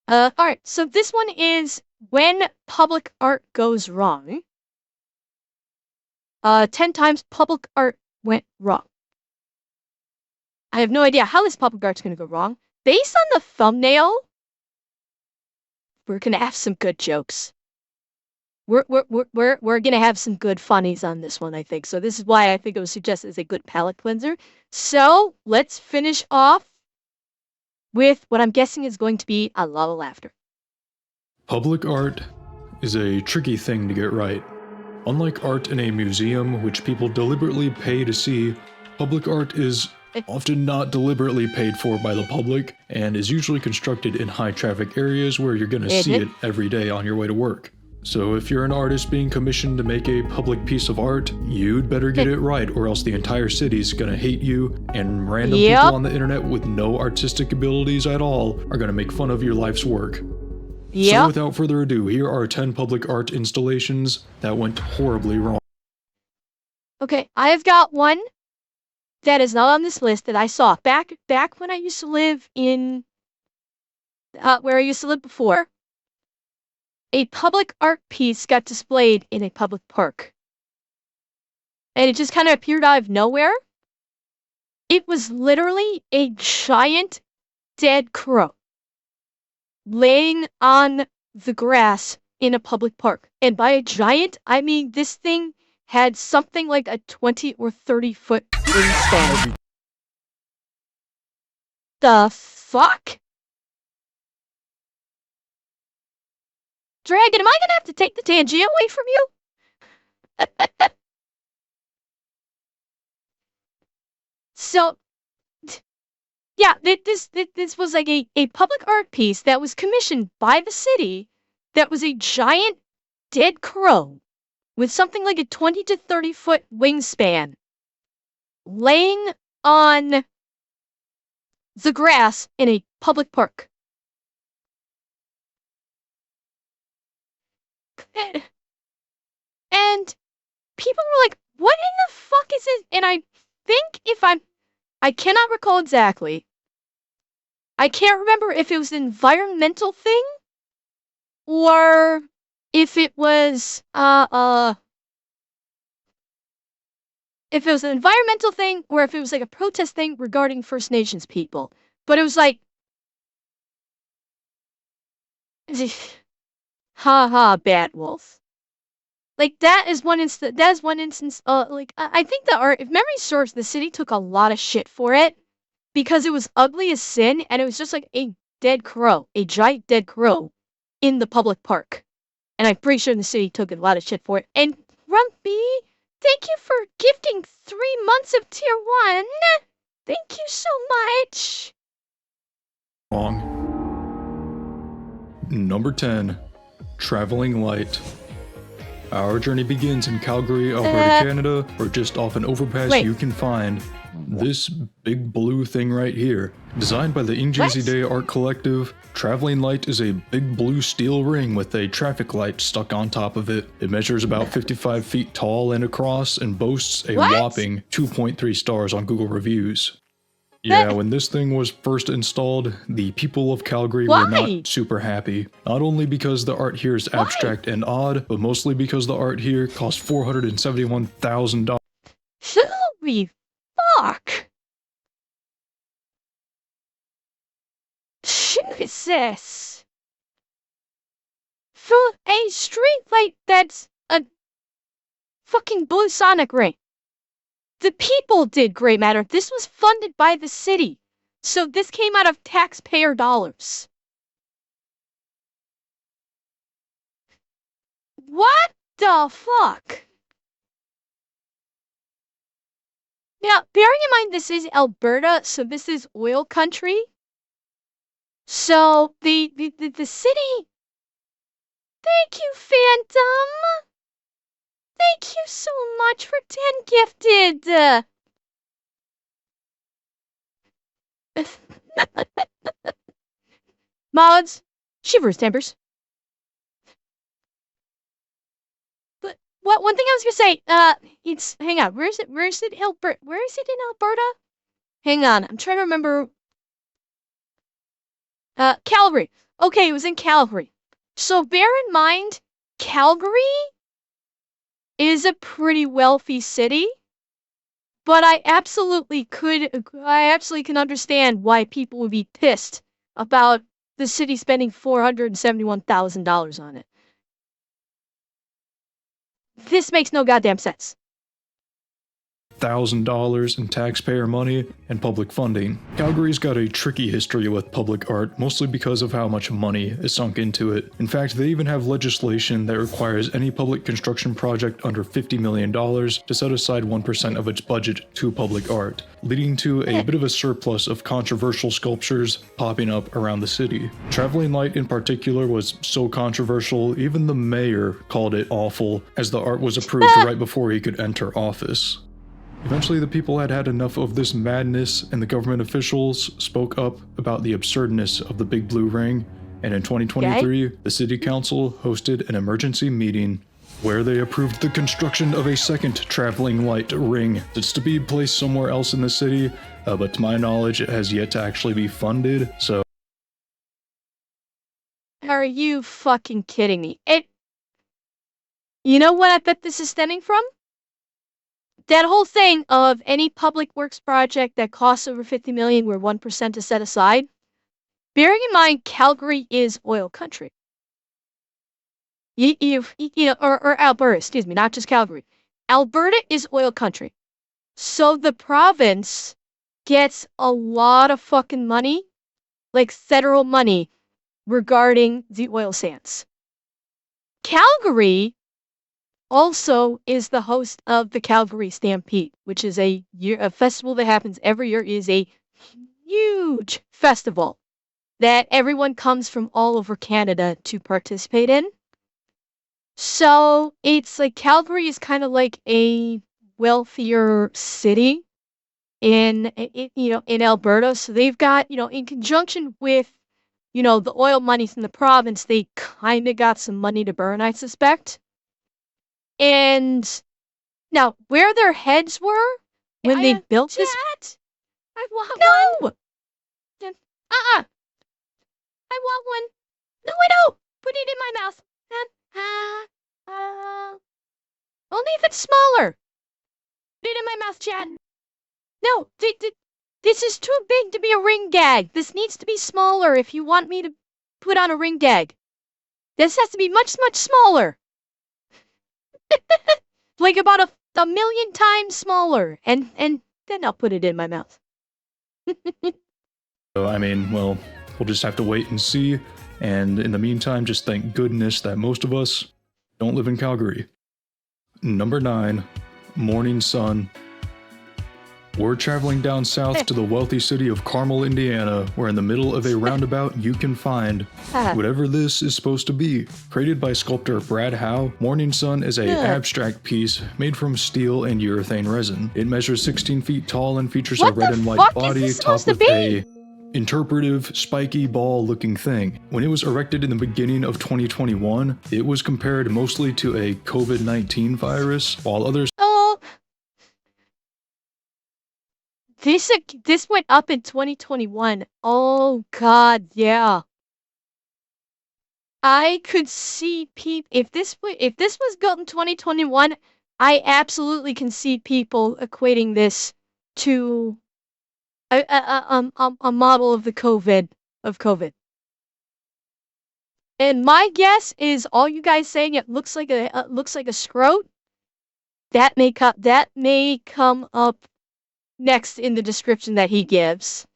Alright, so this one is when public art goes wrong. 10 times public art went wrong. I have no idea how this public art's gonna go wrong. Based on the thumbnail, we're gonna have some good jokes. We're gonna have some good funnies on this one, I think. So this is why I think it was suggested as a good palate cleanser. So let's finish off with what I'm guessing is going to be a lot of laughter. Public art is a tricky thing to get right. Unlike art in a museum, which people deliberately pay to see, public art is often not deliberately paid for by the public and is usually constructed in high-traffic areas where you're gonna see it every day on your way to work. So if you're an artist being commissioned to make a public piece of art, you'd better get it right or else the entire city's gonna hate you and random people on the internet with no artistic abilities at all are gonna make fun of your life's work. So without further ado, here are 10 public art installations that went horribly wrong. Okay, I've got one that is not on this list that I saw back when I used to live in where I used to live before. A public art piece got displayed in a public park. And it just kind of appeared out of nowhere. It was literally a giant dead crow laying on the grass in a public park. And by a giant, I mean this thing had something like a 20 or 30 foot wingspan. The fuck? Dragon, am I gonna have to take the Tangia away from you? So, yeah, this was like a public art piece that was commissioned by the city that was a giant dead crow with something like a 20 to 30 foot wingspan laying on the grass in a public park. And people were like, what in the fuck is this? And I think I cannot recall exactly. I can't remember if it was an environmental thing or if it was if it was an environmental thing or if it was like a protest thing regarding First Nations people. But it was like haha, Batwolf. Like that is one instance like I think the art, if memory serves, the city took a lot of shit for it because it was ugly as sin and it was just like a dead crow, a giant dead crow in the public park. And I'm pretty sure the city took a lot of shit for it. And Rumpy, thank you for gifting 3 months of tier 1. Thank you so much. Wrong. Number 10. Traveling light. Our journey begins in Calgary, Alberta, Canada, or just off an overpass you can find this big blue thing right here. Designed by the Injisi Day Art Collective, Traveling Light is a big blue steel ring with a traffic light stuck on top of it. It measures about 55 feet tall and across and boasts a whopping 2.3 stars on Google reviews. Yeah, when this thing was first installed, the people of Calgary were not super happy. Not only because the art here is abstract and odd, but mostly because the art here cost $471,000. Holy fuck! Jesus! For a street light that's a fucking blue sonic ring. The people did Grey Matter. This was funded by the city. So this came out of taxpayer dollars. What the fuck? Now, bearing in mind this is Alberta, so this is oil country. So the city. Thank you, Phantom. Thank you so much for 10 gifted. Mods, shivers, tempers. But what one thing I was gonna say, it's hang on, where is it in Alberta? Hang on, I'm trying to remember. Calgary. Okay, it was in Calgary. So bear in mind, Calgary is a pretty wealthy city, but I absolutely can understand why people would be pissed about the city spending $471,000 on it. This makes no goddamn sense. $1,000 in taxpayer money and public funding. Calgary's got a tricky history with public art, mostly because of how much money is sunk into it. In fact, they even have legislation that requires any public construction project under $50 million to set aside 1% of its budget to public art, leading to a bit of a surplus of controversial sculptures popping up around the city. Traveling Light in particular was so controversial, even the mayor called it awful, as the art was approved right before he could enter office. Eventually, the people had had enough of this madness, and the government officials spoke up about the absurdness of the Big Blue Ring, and in 2023, the city council hosted an emergency meeting where they approved the construction of a second traveling light ring. It's to be placed somewhere else in the city, but to my knowledge, it has yet to actually be funded, so... Are you fucking kidding me? You know what I bet this is stemming from? That whole thing of any public works project that costs over $50 million where 1% is set aside. Bearing in mind, Calgary is oil country. Or Alberta, excuse me, not just Calgary. Alberta is oil country. So the province gets a lot of fucking money, like federal money, regarding the oil sands. Calgary also is the host of the Calgary Stampede, which is a festival that happens every year. It is a huge festival that everyone comes from all over Canada to participate in. So it's like Calgary is kind of like a wealthier city in Alberta. So they've got, in conjunction with, the oil money from the province, they kind of got some money to burn, I suspect. And now, where their heads were when they built this... I want one! I want one! No, I don't! Put it in my mouth! Only if it's smaller! Put it in my mouth, Chad! No, this is too big to be a ring gag. This needs to be smaller if you want me to put on a ring gag. This has to be much, much smaller. Like about a million times smaller, and then I'll put it in my mouth. So, I mean, well, we'll just have to wait and see, and in the meantime, just thank goodness that most of us don't live in Calgary. Number 9, Morning Sun. We're traveling down south to the wealthy city of Carmel, Indiana, where in the middle of a roundabout you can find whatever this is supposed to be. Created by sculptor Brad Howe, Morning Sun is an abstract piece made from steel and urethane resin. It measures 16 feet tall and features a red and white body topped with a interpretive, spiky ball-looking thing. When it was erected in the beginning of 2021, it was compared mostly to a COVID-19 virus, while others... This went up in 2021. Oh god, yeah. I could see people if this was built in 2021, I absolutely can see people equating this to a model of the COVID. And my guess is all you guys saying it looks like a scrote. That may come up next in the description that he gives.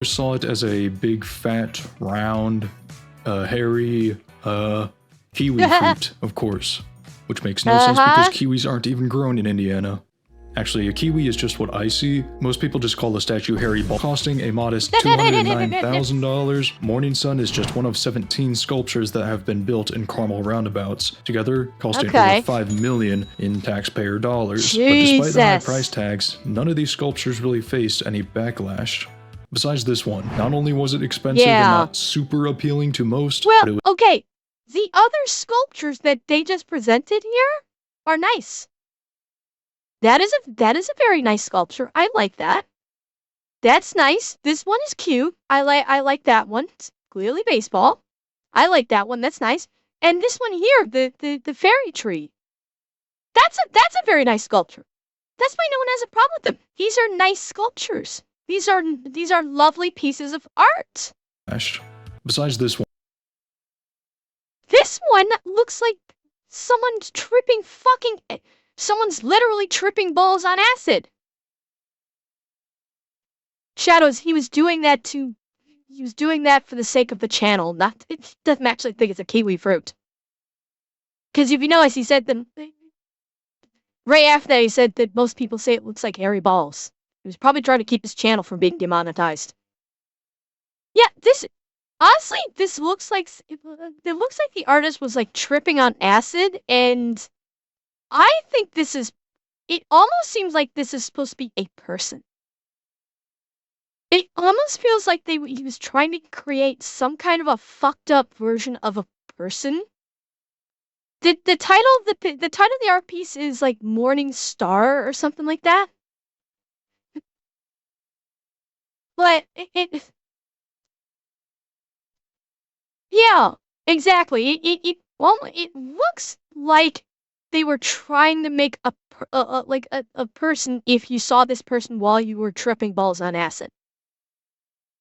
Saw it as a big, fat, round, hairy, kiwi fruit, of course. Which makes no sense because kiwis aren't even grown in Indiana. Actually, a kiwi is just what I see. Most people just call the statue Hairy Ball. Costing a modest $209,000, Morning Sun is just one of 17 sculptures that have been built in Carmel roundabouts, together costing over $5 million in taxpayer dollars. But despite the high price tags, none of these sculptures really faced any backlash. Besides this one, not only was it expensive and not super appealing to most, but it was okay, the other sculptures that they just presented here are nice. That is a very nice sculpture. I like that. That's nice. This one is cute. I like that one. It's clearly baseball. I like that one. That's nice. And this one here, the fairy tree. That's a very nice sculpture. That's why no one has a problem with them. These are nice sculptures. These are lovely pieces of art. Besides this one. This one looks like someone's someone's literally tripping balls on acid. Shadows, he was doing that for the sake of the channel, it doesn't actually think it's a kiwi fruit. Because if you notice, he said that, right after that, he said that most people say it looks like hairy balls. He was probably trying to keep his channel from being demonetized. Yeah, honestly, this looks like, it looks like the artist was like tripping on acid, and I think it almost seems like this is supposed to be a person. It almost feels like he was trying to create some kind of a fucked up version of a person. The title of the art piece is like Morning Star or something like that. But yeah, exactly. It looks like they were trying to make a person if you saw this person while you were tripping balls on acid.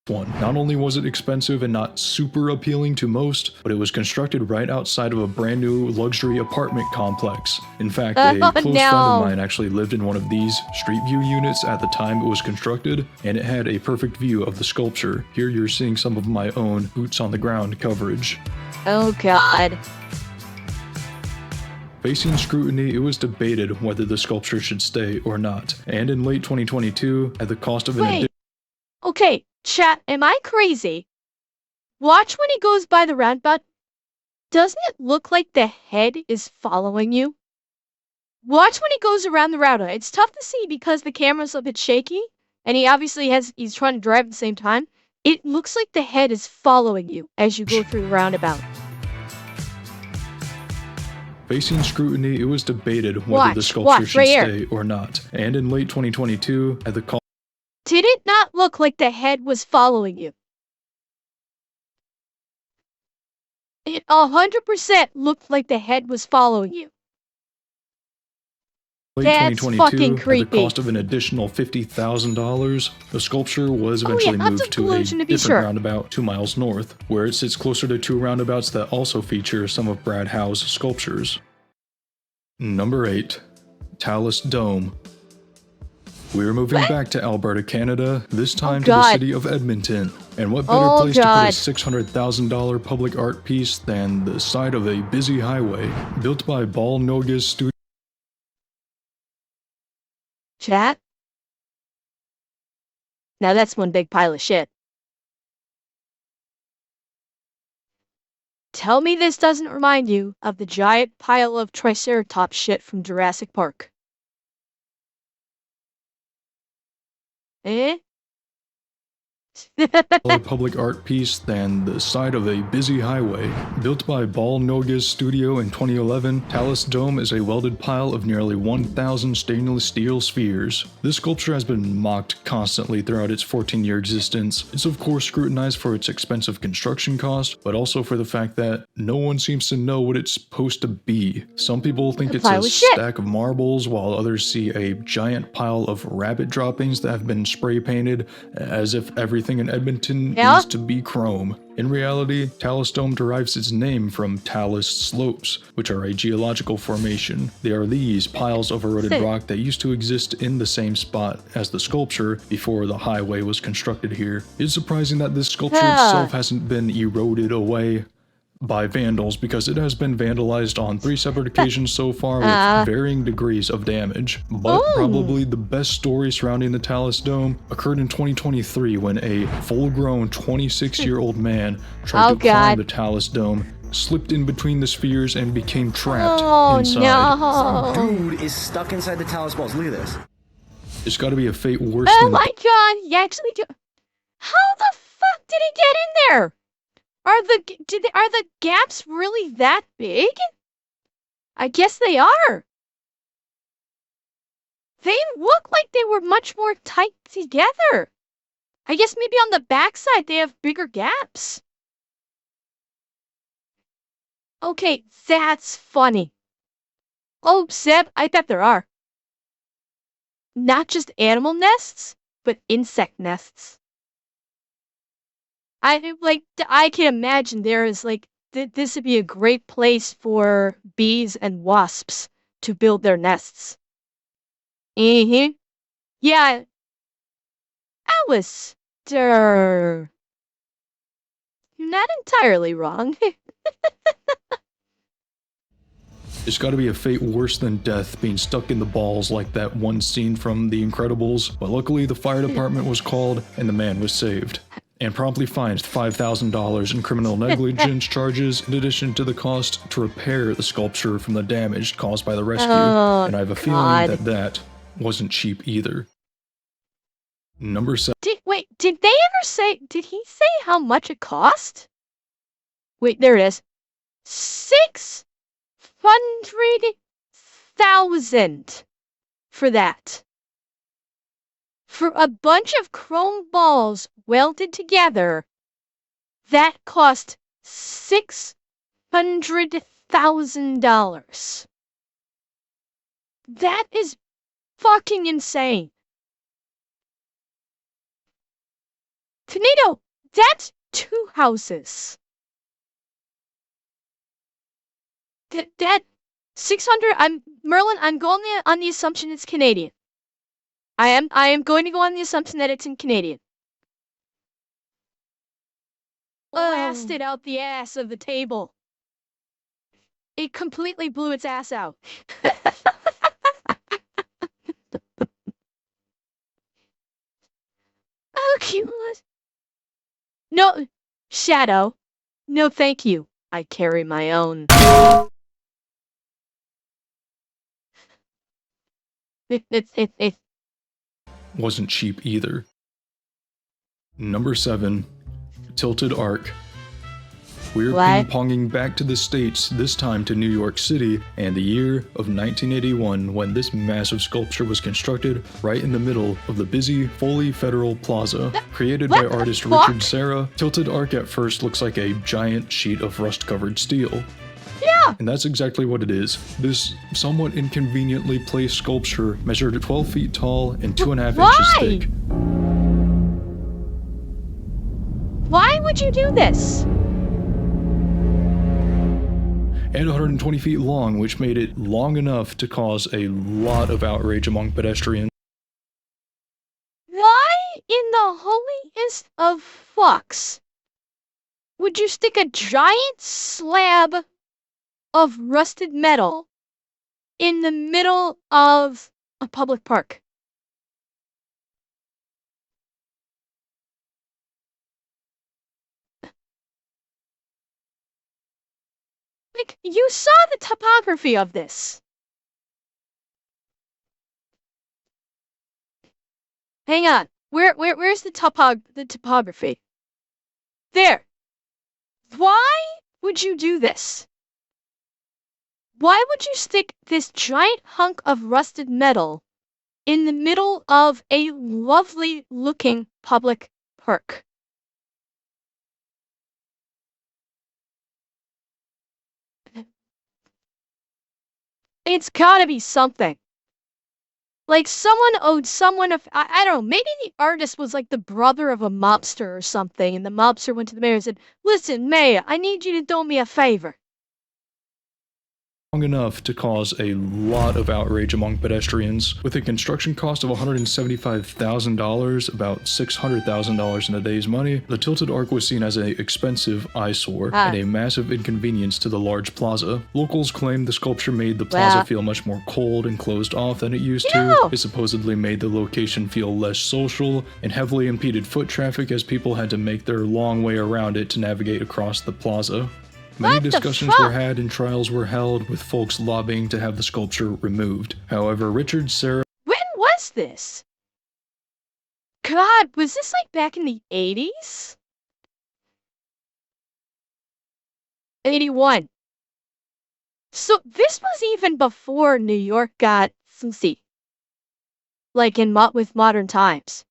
Not only was it expensive and not super appealing to most, but it was constructed right outside of a brand new luxury apartment complex. In fact, a close friend of mine actually lived in one of these street view units at the time it was constructed, and it had a perfect view of the sculpture. Here you're seeing some of my own boots on the ground coverage. Oh god. Facing scrutiny, it was debated whether the sculpture should stay or not, and in late 2022, at the cost of an Okay, chat, am I crazy? Watch when he goes by the roundabout. Doesn't it look like the head is following you? Watch when he goes around the roundabout. It's tough to see because the camera's a bit shaky, and he's trying to drive at the same time. It looks like the head is following you as you go through the roundabout. Facing scrutiny, it was debated whether the sculpture should stay or not, and in late 2022, at the cost. Did it not look like the head was following you? It 100% looked like the head was following you. That's fucking creepy. At the cost of an additional $50,000, the sculpture was eventually moved to a different roundabout 2 miles north, where it sits closer to 2 roundabouts that also feature some of Brad Howe's sculptures. Number 8. Talis Dome. We're moving back to Alberta, Canada, this time to the city of Edmonton. And what better place to put a $600,000 public art piece than the side of a busy highway, built by Ball Nogas Studio. Chat? Now that's one big pile of shit. Tell me this doesn't remind you of the giant pile of Triceratops shit from Jurassic Park. Eh? A public art piece than the side of a busy highway. Built by Ball Nogas Studio in 2011, Talis Dome is a welded pile of nearly 1,000 stainless steel spheres. This sculpture has been mocked constantly throughout its 14-year existence. It's of course scrutinized for its expensive construction cost, but also for the fact that no one seems to know what it's supposed to be. Some people think it's a stack of marbles, while others see a giant pile of rabbit droppings that have been spray painted, as if everything in Edmonton needs to be chrome. In reality, Talis Dome derives its name from talus slopes, which are a geological formation. They are these piles of eroded rock that used to exist in the same spot as the sculpture before the highway was constructed here. It's surprising that this sculpture itself hasn't been eroded away by vandals, because it has been vandalized on 3 separate occasions so far with varying degrees of damage. But probably the best story surrounding the Talis Dome occurred in 2023 when a full-grown 26-year-old man tried to climb the Talis Dome, slipped in between the spheres, and became trapped inside. No. Some dude is stuck inside the Talis balls. Look at this. It's gotta be a fate worse than— Oh my god, he actually do— How the fuck did he get in there? Are the gaps really that big? I guess they are. They look like they were much more tight together. I guess maybe on the backside they have bigger gaps. Okay, that's funny. Oh, Seb, I bet there are. Not just animal nests, but insect nests. I can imagine there is this would be a great place for bees and wasps to build their nests. Mm-hmm. Yeah, Alistair. You're not entirely wrong. It's gotta be a fate worse than death, being stuck in the balls like that one scene from The Incredibles, but luckily the fire department was called and the man was saved. And promptly fined $5,000 in criminal negligence charges in addition to the cost to repair the sculpture from the damage caused by the rescue. Oh, and I have a feeling that wasn't cheap either. Number 7. Did he say how much it cost? Wait, there it is. 600,000 for that. For a bunch of chrome balls welded together, that cost $600,000. That is fucking insane. Tomato, that's 2 houses. That 600. Merlin. I'm going on the assumption it's Canadian. I am going to go on the assumption that it's in Canadian. Blasted out the ass of the table. It completely blew its ass out. Okay. No, Shadow. No, thank you. I carry my own. It wasn't cheap either. Number 7. Tilted Arc. We're ping-ponging back to the States, this time to New York City, and the year of 1981 when this massive sculpture was constructed right in the middle of the busy Foley Federal Plaza. Created by artist Richard Serra, Tilted Arc at first looks like a giant sheet of rust-covered steel. Yeah! And that's exactly what it is. This somewhat inconveniently placed sculpture measured 12 feet tall and 2.5 inches thick. Why would you do this? And 120 feet long, which made it long enough to cause a lot of outrage among pedestrians. Why in the holiest of fucks would you stick a giant slab of rusted metal in the middle of a public park? Like, you saw the topography of this. Hang on. Where's the topography? There. Why would you do this? Why would you stick this giant hunk of rusted metal in the middle of a lovely looking public park? It's gotta be something. Like someone owed someone I don't know, maybe the artist was like the brother of a mobster or something, and the mobster went to the mayor and said, "Listen, mayor, I need you to do me a favor." Long enough to cause a lot of outrage among pedestrians. With a construction cost of $175,000, about $600,000 in today's money, the Tilted Arc was seen as an expensive eyesore and a massive inconvenience to the large plaza. Locals claim the sculpture made the plaza feel much more cold and closed off than it used to. It supposedly made the location feel less social and heavily impeded foot traffic as people had to make their long way around it to navigate across the plaza. Many discussions were had and trials were held, with folks lobbying to have the sculpture removed. However, Richard Serra... When was this? God, was this like back in the 80s? 81. So this was even before New York got fancy. Like with modern times.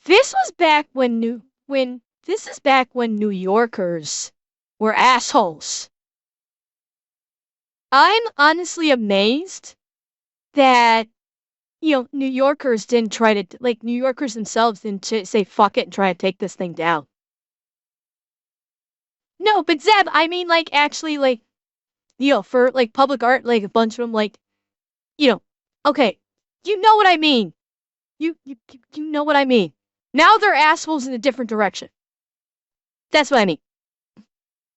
This was back this is back when New Yorkers were assholes. I'm honestly amazed that, New Yorkers didn't try to, New Yorkers themselves didn't say fuck it and try to take this thing down. No, but Zeb, I mean, actually, for, public art, a bunch of them, okay, you know what I mean. You know what I mean. Now they're assholes in a different direction. That's what I mean.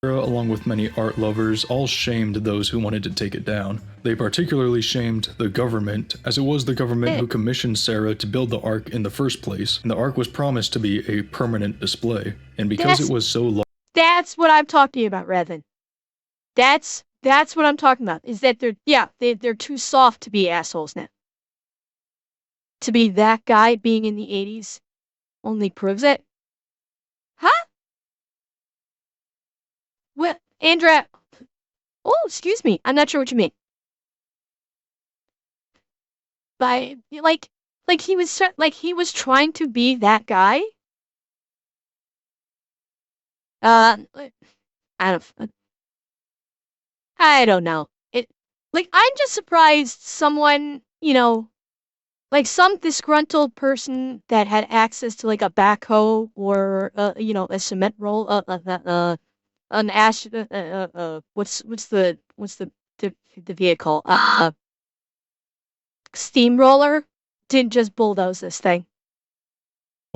Along with many art lovers, all shamed those who wanted to take it down. They particularly shamed the government, as it was the government who commissioned Sarah to build the Ark in the first place, and the Ark was promised to be a permanent display. And because it was so large... That's what I'm talking about, Revan. That's what I'm talking about, is that they're too soft to be assholes now. To be that guy being in the 80s only proves it. Huh? Well, Andrea... Oh, excuse me. I'm not sure what you mean. By, he was trying to be that guy? I don't know. I'm just surprised someone, some disgruntled person that had access to, a backhoe or, a cement roll, an ash, what's the vehicle? Steamroller didn't just bulldoze this thing.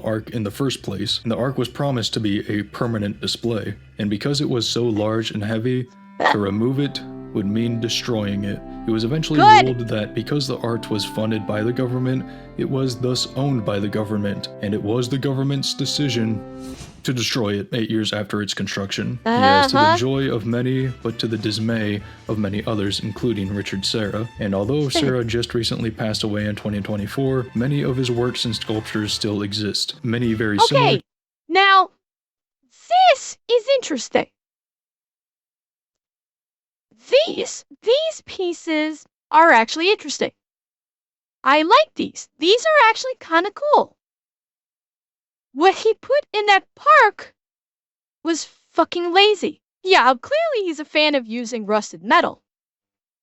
Ark in the first place, and the Ark was promised to be a permanent display, and because it was so large and heavy, to remove it would mean destroying it. It was eventually ruled that because the art was funded by the government, it was thus owned by the government, and it was the government's decision to destroy it 8 years after its construction. Yes, to the joy of many, but to the dismay of many others, including Richard Serra. And although Serra just recently passed away in 2024, many of his works and sculptures still exist. Many very similar... Okay, now, this is interesting. These pieces are actually interesting. I like these. These are actually kind of cool. What he put in that park was fucking lazy. Yeah, clearly he's a fan of using rusted metal.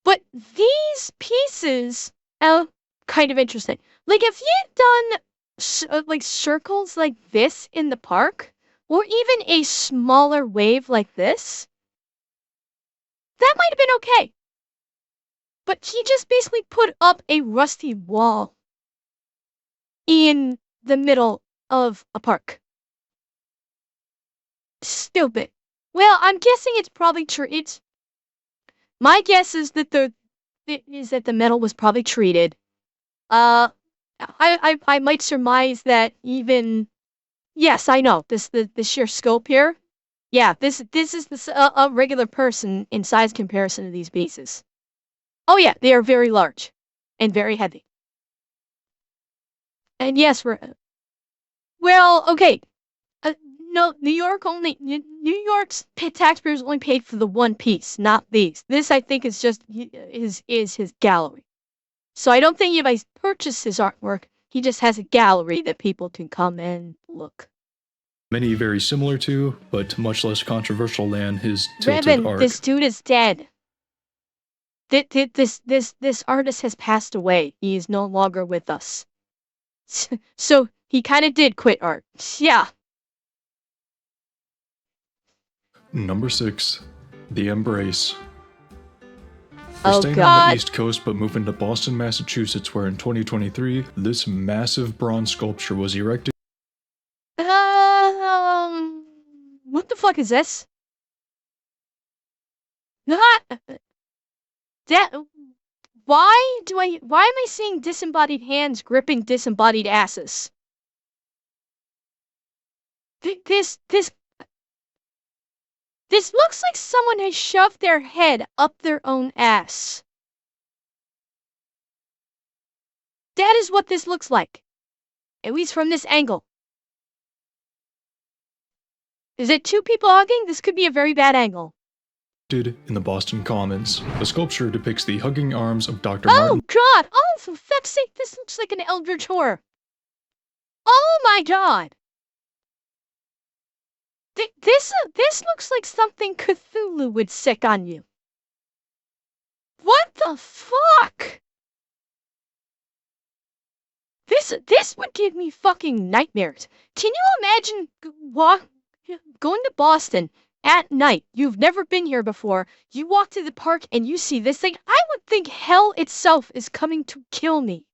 But these pieces are kind of interesting. If he had done circles like this in the park, or even a smaller wave like this, that might have been okay. But he just basically put up a rusty wall in the middle of a park. Stupid. Well, I'm guessing it's probably true. My guess is that the metal was probably treated. I might surmise that even... Yes, I know. The sheer scope here. Yeah, this is a regular person in size comparison to these pieces. Oh yeah, they are very large and very heavy. And yes, well, okay. No, New York's taxpayers only paid for the one piece, not these. This, I think, is just is his gallery. So I don't think anybody's purchased his artwork. He just has a gallery that people can come and look. Many very similar to, but much less controversial than his tilted Revan, Ark. this dude is dead. This artist has passed away. He is no longer with us. So he kind of did quit art. Yeah. Number 6, The Embrace. Oh, We're staying God. on the East Coast, but moving to Boston, Massachusetts, where in 2023, this massive bronze sculpture was erected. What the fuck is this? Why am I seeing disembodied hands gripping disembodied asses? This looks like someone has shoved their head up their own ass. That is what this looks like. At least from this angle. Is it two people hugging? This could be a very bad angle. In the Boston Commons. The sculpture depicts the hugging arms of Dr. Oh, Martin. God! Oh, for fuck's sake, this looks like an eldritch horror. Oh my god! This looks like something Cthulhu would sick on you. What the fuck? This would give me fucking nightmares. Can you imagine going to Boston at night? You've never been here before. You walk to the park and you see this thing. I would think hell itself is coming to kill me.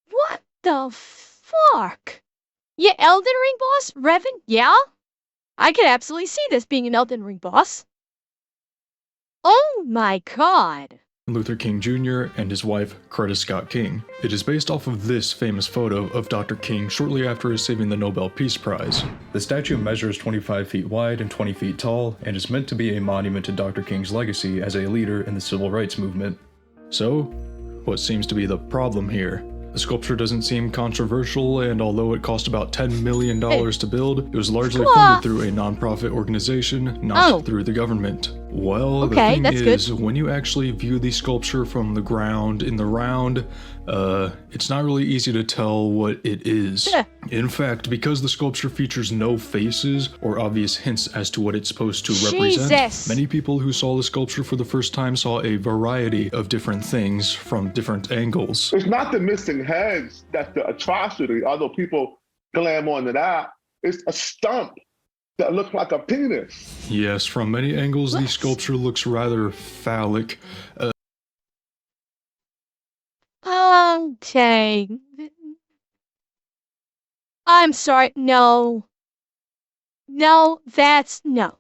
What the fuck? Yeah, Elden Ring boss? Revan? Yeah? I could absolutely see this being an Elden Ring boss. Oh my god. Luther King Jr. and his wife, Coretta Scott King. It is based off of this famous photo of Dr. King shortly after receiving the Nobel Peace Prize. The statue measures 25 feet wide and 20 feet tall and is meant to be a monument to Dr. King's legacy as a leader in the civil rights movement. So, what seems to be the problem here? The sculpture doesn't seem controversial, and although it cost about $10 million to build, it was largely funded through a non-profit organization, not through the government. Well, the thing is, when you actually view the sculpture from the ground in the round, it's not really easy to tell what it is. In fact, because the sculpture features no faces or obvious hints as to what it's supposed to represent, many people who saw the sculpture for the first time saw a variety of different things from different angles. It's not the missing heads that's the atrocity, although people glam onto that. It's a stump that looks like a penis. Yes, from many angles, the sculpture looks rather phallic. Okay. I'm sorry. No. No, that's no.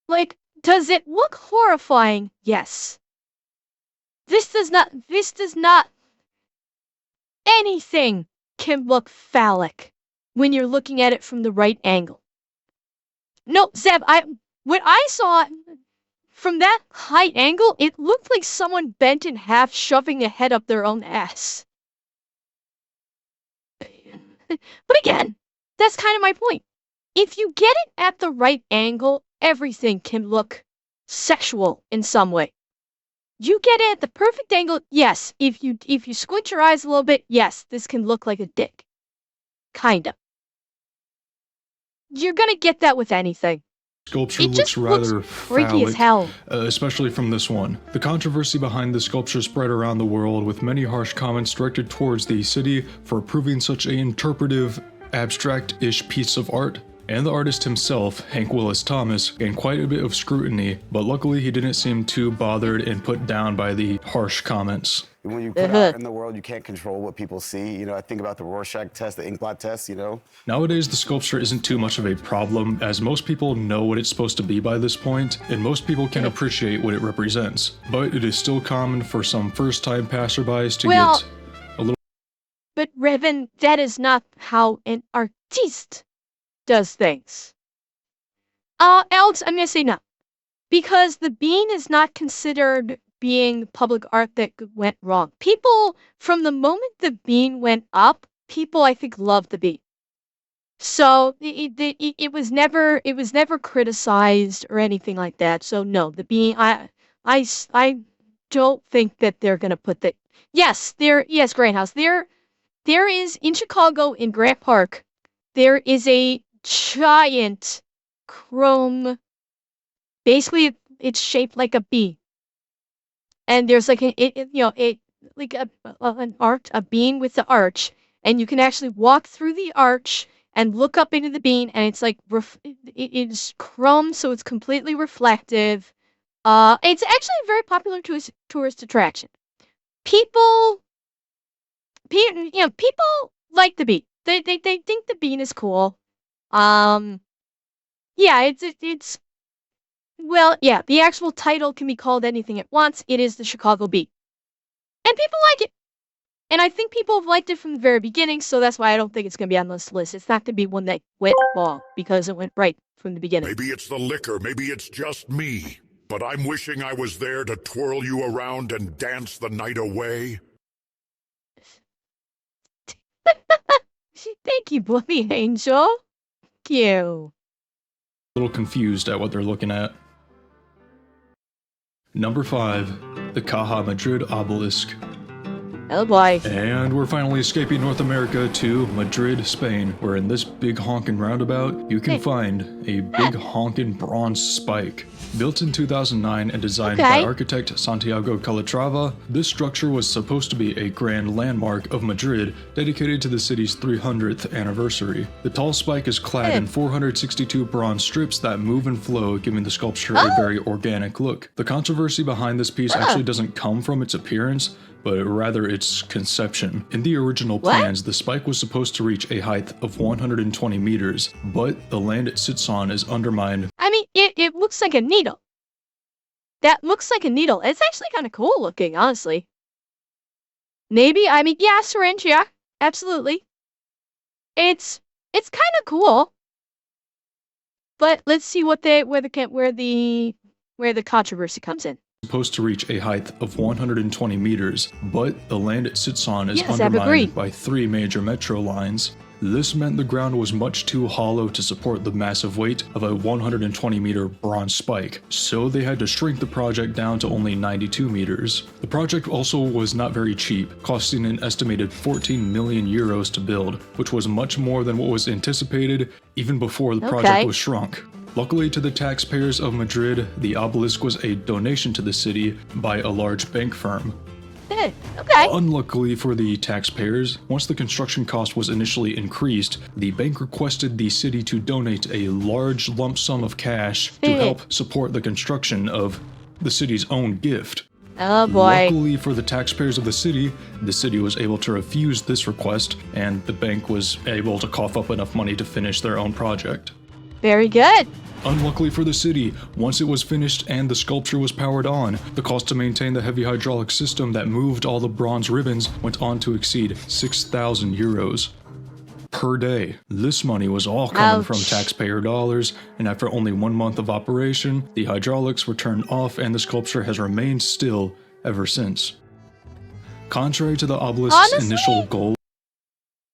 Like, does it look horrifying? Yes. This does not. Anything can look phallic when you're looking at it from the right angle. No, Zeb, when I saw it from that height angle, it looked like someone bent in half shoving a head up their own ass. But again, that's kind of my point. If you get it at the right angle, everything can look sexual in some way. You get it at the perfect angle, yes. If you squint your eyes a little bit, yes, this can look like a dick. Kinda. You're gonna get that with anything. Sculpture looks rather freaky as hell. Especially from this one. The controversy behind the sculpture spread around the world, with many harsh comments directed towards the city for approving such an interpretive, abstract-ish piece of art. And the artist himself, Hank Willis Thomas, gained quite a bit of scrutiny, but luckily he didn't seem too bothered and put down by the harsh comments. When you put out in the world, you can't control what people see. You know, I think about the Rorschach test, the inkblot test, you know? Nowadays, the sculpture isn't too much of a problem, as most people know what it's supposed to be by this point, and most people can appreciate what it represents. But it is still common for some first-time passerbys to get a little... But Revan, that is not how an artiste does things. Alex, I'm gonna say no. Because the bean is not considered being public art that went wrong. People, from the moment the bean went up, people I think loved the bean. So it was never criticized or anything like that. So no, the bean, I don't think that they're gonna put that. Yes, Grant House. There is in Chicago in Grant Park. There is a giant chrome. Basically, it's shaped like a bee. And there's like an bean with the arch, and you can actually walk through the arch and look up into the bean, and it's like it is chrome, so it's completely reflective. It's actually a very popular tourist attraction. People like the bean. They think the bean is cool. Yeah, it's. Well, yeah, the actual title can be called anything it wants. It is the Chicago Bee. And people like it. And I think people have liked it from the very beginning, so that's why I don't think it's going to be on this list. It's not going to be one that went wrong, because it went right from the beginning. Maybe it's the liquor, maybe it's just me. But I'm wishing I was there to twirl you around and dance the night away. Thank you, Blippi Angel. Thank you. A little confused at what they're looking at. Number 5, the Caja Madrid Obelisk. Oh boy. And we're finally escaping North America to Madrid, Spain, where in this big honkin' roundabout, you can find a big honkin' bronze spike. Built in 2009 and designed by architect Santiago Calatrava, this structure was supposed to be a grand landmark of Madrid dedicated to the city's 300th anniversary. The tall spike is clad in 462 bronze strips that move and flow, giving the sculpture a very organic look. The controversy behind this piece actually doesn't come from its appearance, but rather its conception. In the original plans, the spike was supposed to reach a height of 120 meters, but the land it sits on is undermined. I mean, it looks like a needle. That looks like a needle. It's actually kind of cool looking, honestly. Maybe, I mean, yeah, syringe, yeah, absolutely. It's kind of cool. But let's see where the controversy comes in. Supposed to reach a height of 120 meters, but the land it sits on is undermined by 3 major metro lines. This meant the ground was much too hollow to support the massive weight of a 120-meter bronze spike, so they had to shrink the project down to only 92 meters. The project also was not very cheap, costing an estimated 14 million euros to build, which was much more than what was anticipated even before the project was shrunk. Luckily to the taxpayers of Madrid, the obelisk was a donation to the city by a large bank firm. Unluckily for the taxpayers, once the construction cost was initially increased, the bank requested the city to donate a large lump sum of cash to help support the construction of the city's own gift. Oh boy. Luckily for the taxpayers of the city was able to refuse this request, and the bank was able to cough up enough money to finish their own project. Very good. Unluckily for the city, once it was finished and the sculpture was powered on, the cost to maintain the heavy hydraulic system that moved all the bronze ribbons went on to exceed 6,000 euros per day. This money was all coming from taxpayer dollars, and after only 1 month of operation, the hydraulics were turned off and the sculpture has remained still ever since. Contrary to the obelisk's initial goal,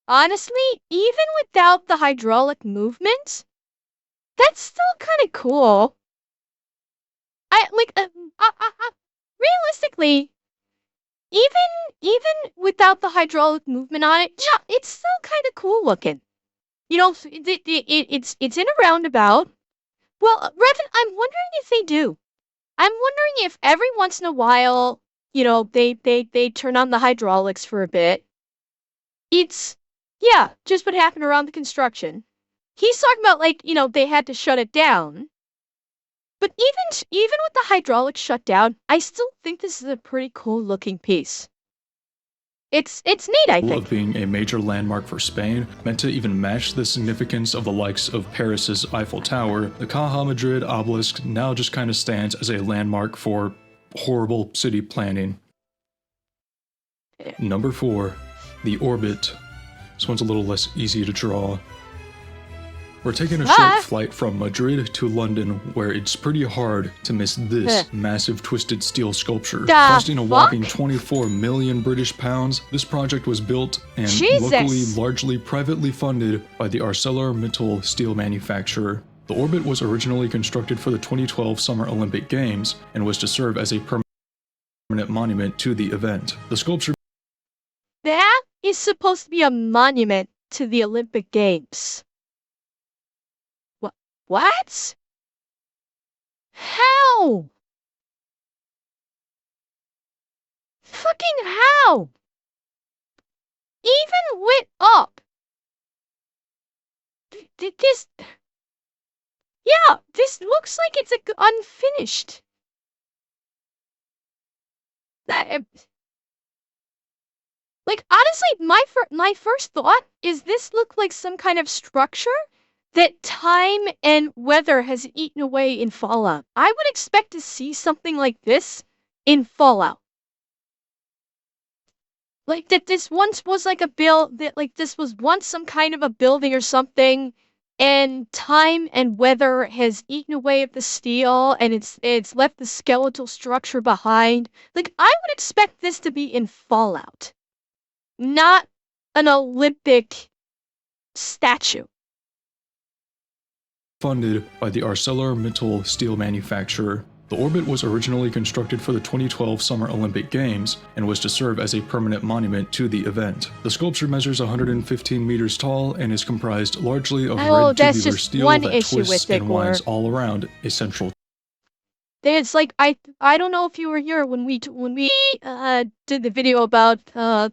honestly, even without the hydraulic movement, that's still kind of cool. Realistically, even without the hydraulic movement on it, yeah, it's still kind of cool looking. You know, it's in a roundabout. Well, Revan, I'm wondering if they do. I'm wondering if every once in a while, you know, they turn on the hydraulics for a bit. It's, yeah, just what happened around the construction. He's talking about, like, you know, they had to shut it down. But even with the hydraulics shut down, I still think this is a pretty cool looking piece. It's neat, I think. Of being a major landmark for Spain, meant to even match the significance of the likes of Paris's Eiffel Tower, the Caja Madrid obelisk now just kind of stands as a landmark for horrible city planning. Number 4, the orbit. This one's a little less easy to draw. We're taking a short flight from Madrid to London, where it's pretty hard to miss this massive twisted steel sculpture. Costing a whopping 24 million British pounds, this project was built and luckily largely privately funded by the ArcelorMittal steel manufacturer. The orbit was originally constructed for the 2012 Summer Olympic Games and was to serve as a permanent monument to the event. The sculpture that is supposed to be a monument to the Olympic Games. What? How? Fucking how? Even lit up. This... Yeah, this looks like it's unfinished. Like, honestly, my first thought is this look like some kind of structure that time and weather has eaten away in Fallout. I would expect to see something like this in Fallout. Like that this once was like this was once some kind of a building or something, and time and weather has eaten away at the steel and it's left the skeletal structure behind. Like, I would expect this to be in Fallout, not an Olympic statue. Funded by the ArcelorMittal steel manufacturer. The orbit was originally constructed for the 2012 Summer Olympic Games and was to serve as a permanent monument to the event. The sculpture measures 115 meters tall and is comprised largely of red tubular steel that twists and winds all around a central. It's like I don't know if you were here when we did the video about how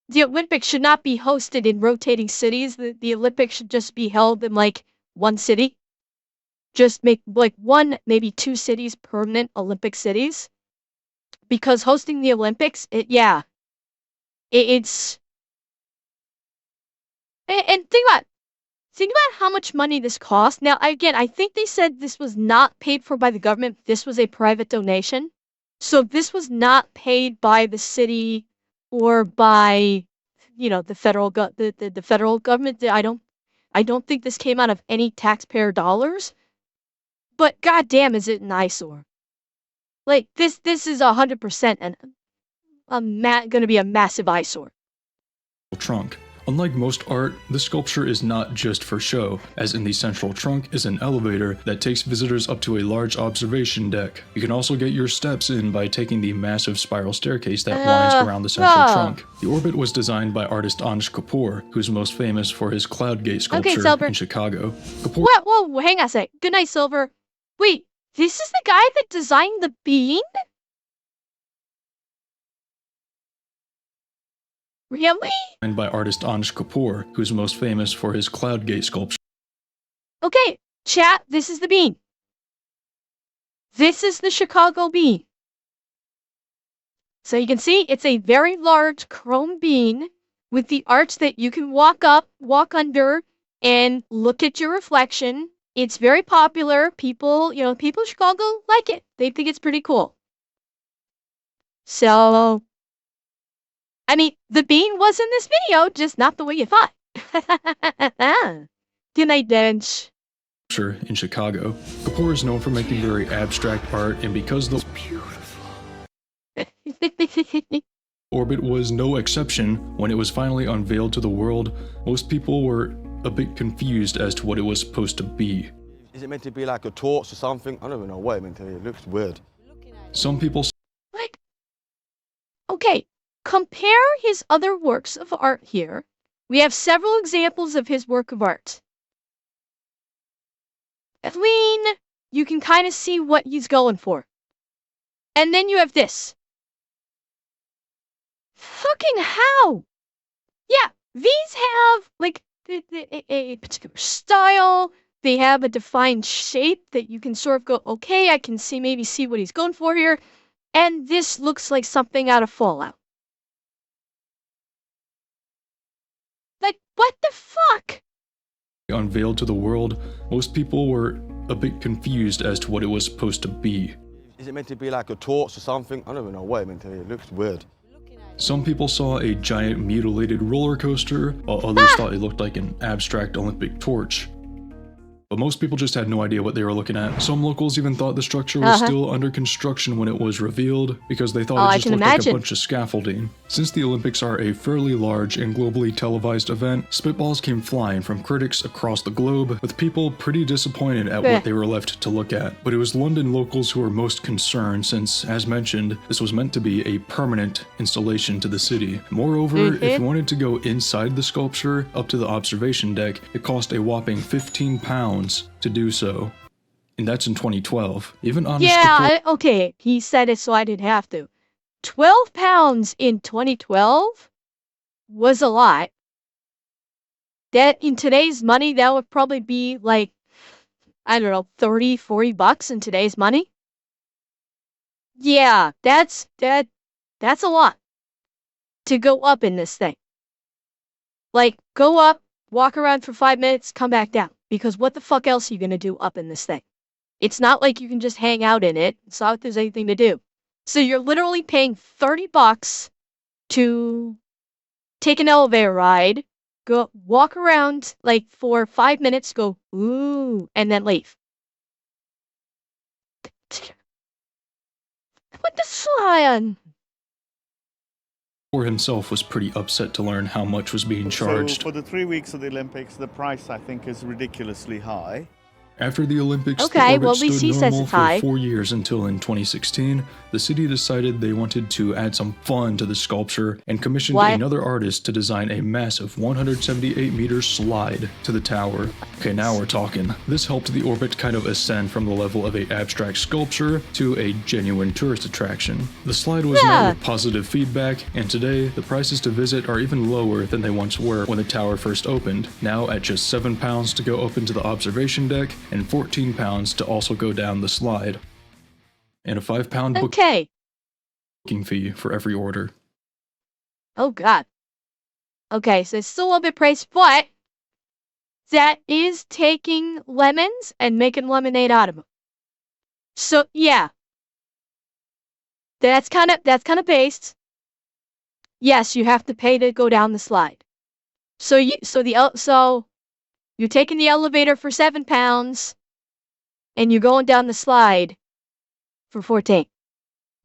the Olympics should not be hosted in rotating cities. The Olympics should just be held in like one city. Just make like one, maybe two cities permanent Olympic cities. Because hosting the Olympics, it's and think about how much money this cost. Now, again, I think they said this was not paid for by the government. This was a private donation. So this was not paid by the city or by, the federal the federal government. I don't think this came out of any taxpayer dollars. But goddamn, is it an eyesore? Like this is 100% gonna be a massive eyesore. Trunk. Unlike most art, this sculpture is not just for show, as in the central trunk is an elevator that takes visitors up to a large observation deck. You can also get your steps in by taking the massive spiral staircase that winds around the central trunk. The orbit was designed by artist Anish Kapoor, who's most famous for his Cloudgate sculpture in Chicago. Kapoor Whoa, hang on a sec. Good night, Silver. Wait, this is the guy that designed the bean? Really? And by artist Anish Kapoor, who's most famous for his Cloudgate sculpture. Okay, chat, this is the bean. This is the Chicago bean. So you can see it's a very large chrome bean with the arch that you can walk up, walk under, and look at your reflection. It's very popular. People in Chicago like it. They think it's pretty cool. So, I mean, the bean was in this video, just not the way you thought. Good night, Dench. In Chicago. Kapoor is known for making very abstract art, and because the orbit was no exception, when it was finally unveiled to the world, most people were a bit confused as to what it was supposed to be. Is it meant to be like a torch or something? I don't even know what it meant to be. It looks weird. Some people like, okay, compare his other works of art here. We have several examples of his work of art. I mean, you can kind of see what he's going for. And then you have this. Fucking how? Yeah, these have, like, a particular style. They have a defined shape that you can sort of go, okay, I can maybe see what he's going for here. And this looks like something out of Fallout. Like, what the fuck? Unveiled to the world, most people were a bit confused as to what it was supposed to be. Is it meant to be like a torch or something? I don't even know what it meant to be. It looks weird. Some people saw a giant mutilated roller coaster, while others thought it looked like an abstract Olympic torch. But most people just had no idea what they were looking at. Some locals even thought the structure was still under construction when it was revealed, because they thought it just looked like a bunch of scaffolding. Since the Olympics are a fairly large and globally televised event, spitballs came flying from critics across the globe, with people pretty disappointed at what they were left to look at. But it was London locals who were most concerned since, as mentioned, this was meant to be a permanent installation to the city. Moreover, if you wanted to go inside the sculpture, up to the observation deck, it cost a whopping £15 to do so. And that's in 2012. Even honest. Yeah, okay, he said it so I didn't have to. £12 in 2012 was a lot. That in today's money, that would probably be like, I don't know, 30, 40 bucks in today's money. Yeah, that's a lot to go up in this thing. Like, go up, walk around for 5 minutes, come back down. Because what the fuck else are you gonna do up in this thing? It's not like you can just hang out in it. It's not like there's anything to do. So you're literally paying 30 bucks to take an elevator ride, go walk around like for 5 minutes, go ooh, and then leave. What the slan? Himself was pretty upset to learn how much was being charged. So for the 3 weeks of the Olympics, the price I think is ridiculously high. After the Olympics, Okay, the orbit well, at least stood he says normal it's for high. 4 years until in 2016, the city decided they wanted to add some fun to the sculpture and commissioned What? another artist to design a massive 178-meter slide to the tower. Okay, now we're talking. This helped the orbit kind of ascend from the level of an abstract sculpture to a genuine tourist attraction. The slide was met with positive feedback, and today, the prices to visit are even lower than they once were when the tower first opened, now at just £7 to go up into the observation deck and £14 to also go down the slide, and a £5 Okay. booking fee for every order. Oh, God. Okay, so it's still a little bit priced, but that is taking lemons and making lemonade out of them. So, yeah. That's kind of based. Yes, you have to pay to go down the slide. So you're taking the elevator for £7 and you're going down the slide for 14.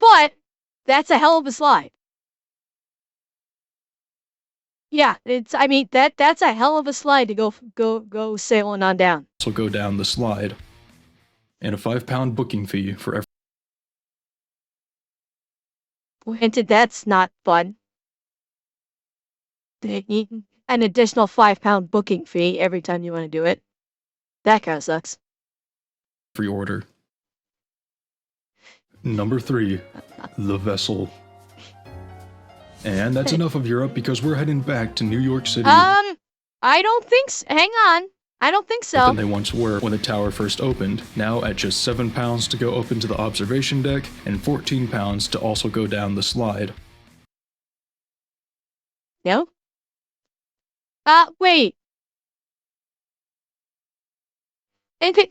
But that's a hell of a slide. Yeah, that's a hell of a slide to go sailing on down. Also go down the slide, and a £5 booking fee for every. Granted, that's not fun. An additional £5 booking fee every time you want to do it. That kind of sucks. Free order. Number 3, the vessel. And that's enough of Europe because we're heading back to New York City. I don't think so. Hang on. I don't think so. Than they once were when the tower first opened, now at just £7 to go up into the observation deck and £14 to also go down the slide. No? Wait.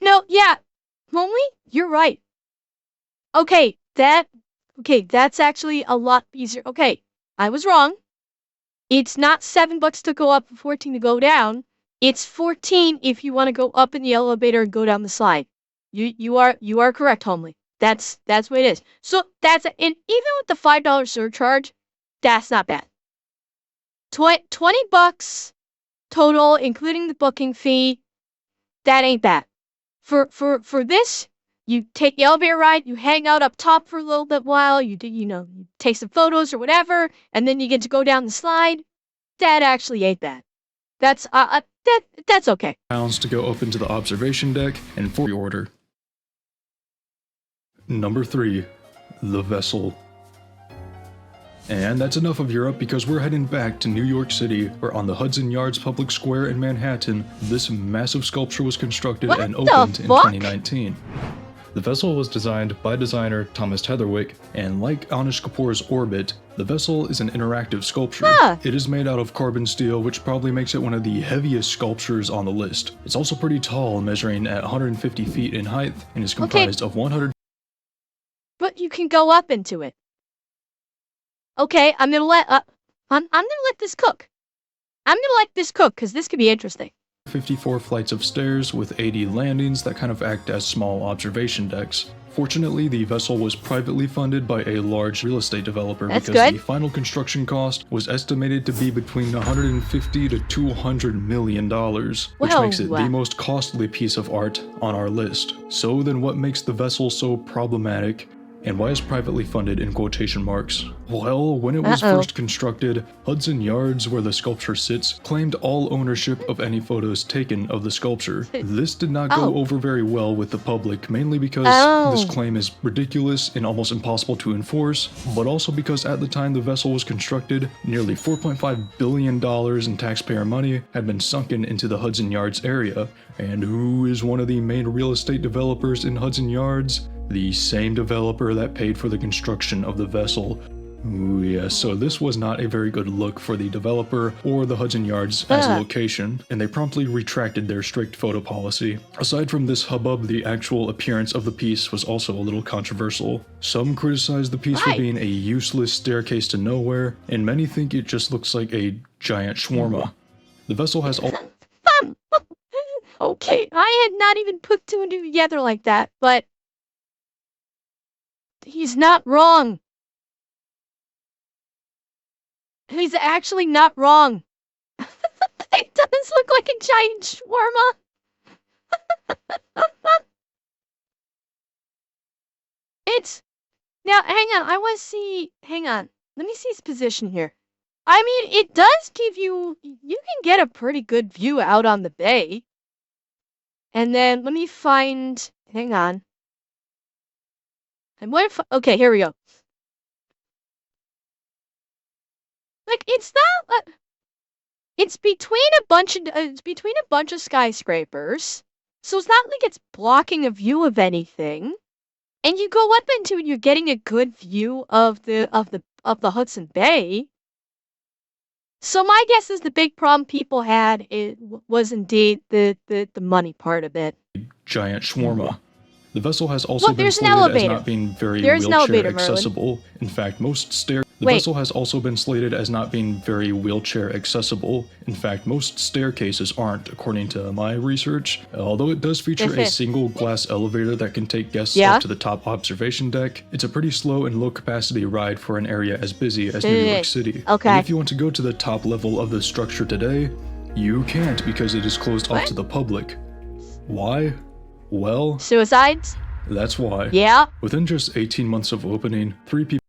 No, yeah. Only? You're right. Okay, that's actually a lot easier. Okay, I was wrong. It's not $7 to go up and 14 to go down. It's 14 if you want to go up in the elevator and go down the slide. You are correct, Homely. That's what it is. So and even with the $5 surcharge, that's not bad. $20 total, including the booking fee. That ain't bad. For this, you take the elevator ride, you hang out up top for a little bit while, you take some photos or whatever, and then you get to go down the slide. That actually ain't bad. That's okay. Pounds to go up into the observation deck and for order. Number 3, the vessel. And that's enough of Europe because we're heading back to New York City, where on the Hudson Yards Public Square in Manhattan, this massive sculpture was constructed and opened in 2019. The vessel was designed by designer Thomas Heatherwick, and like Anish Kapoor's Orbit, the vessel is an interactive sculpture. It is made out of carbon steel, which probably makes it one of the heaviest sculptures on the list. It's also pretty tall, measuring at 150 feet in height, and is comprised of 100. But you can go up into it. Okay, I'm gonna let this cook. I'm gonna let this cook because this could be interesting. 54 flights of stairs with 80 landings that kind of act as small observation decks. Fortunately, the vessel was privately funded by a large real estate developer because the final construction cost was estimated to be between $150 to $200 million, which makes it the most costly piece of art on our list. So then what makes the vessel so problematic? And why is privately funded in quotation marks? Well, when it was first constructed, Hudson Yards, where the sculpture sits, claimed all ownership of any photos taken of the sculpture. This did not go over very well with the public, mainly because this claim is ridiculous and almost impossible to enforce, but also because at the time the vessel was constructed, nearly $4.5 billion in taxpayer money had been sunken into the Hudson Yards area. And who is one of the main real estate developers in Hudson Yards? The same developer that paid for the construction of the vessel. Ooh, yeah, so this was not a very good look for the developer or the Hudson Yards as a location, and they promptly retracted their strict photo policy. Aside from this hubbub, the actual appearance of the piece was also a little controversial. Some criticized the piece for being a useless staircase to nowhere, and many think it just looks like a giant shawarma. The vessel has all— Okay, I had not even put two and two together like that, but he's not wrong. He's actually not wrong. It does look like a giant shawarma. Now, hang on. I want to see. Hang on. Let me see his position here. I mean, it does give you. You can get a pretty good view out on the bay. And then let me find. Hang on. Okay, here we go. Like it's not. It's between a bunch of skyscrapers, so it's not like it's blocking a view of anything. And you go up into it, you're getting a good view of the Hudson Bay. So my guess is the big problem people had was indeed the money part of it. Giant shawarma. The vessel has also been there's an slated as elevator. not being very There's an wheelchair elevator, Merlin. accessible. In fact, the Wait. vessel has also been slated as not being very wheelchair accessible. In fact, most staircases aren't, according to my research. Although it does feature a single glass elevator that can take guests up to the top observation deck, it's a pretty slow and low capacity ride for an area as busy as New York City. Okay. And if you want to go to the top level of the structure today, you can't because it is closed off to the public. Why? Well, Suicides? that's why. Yeah. Within just 18 months of opening, 3 people.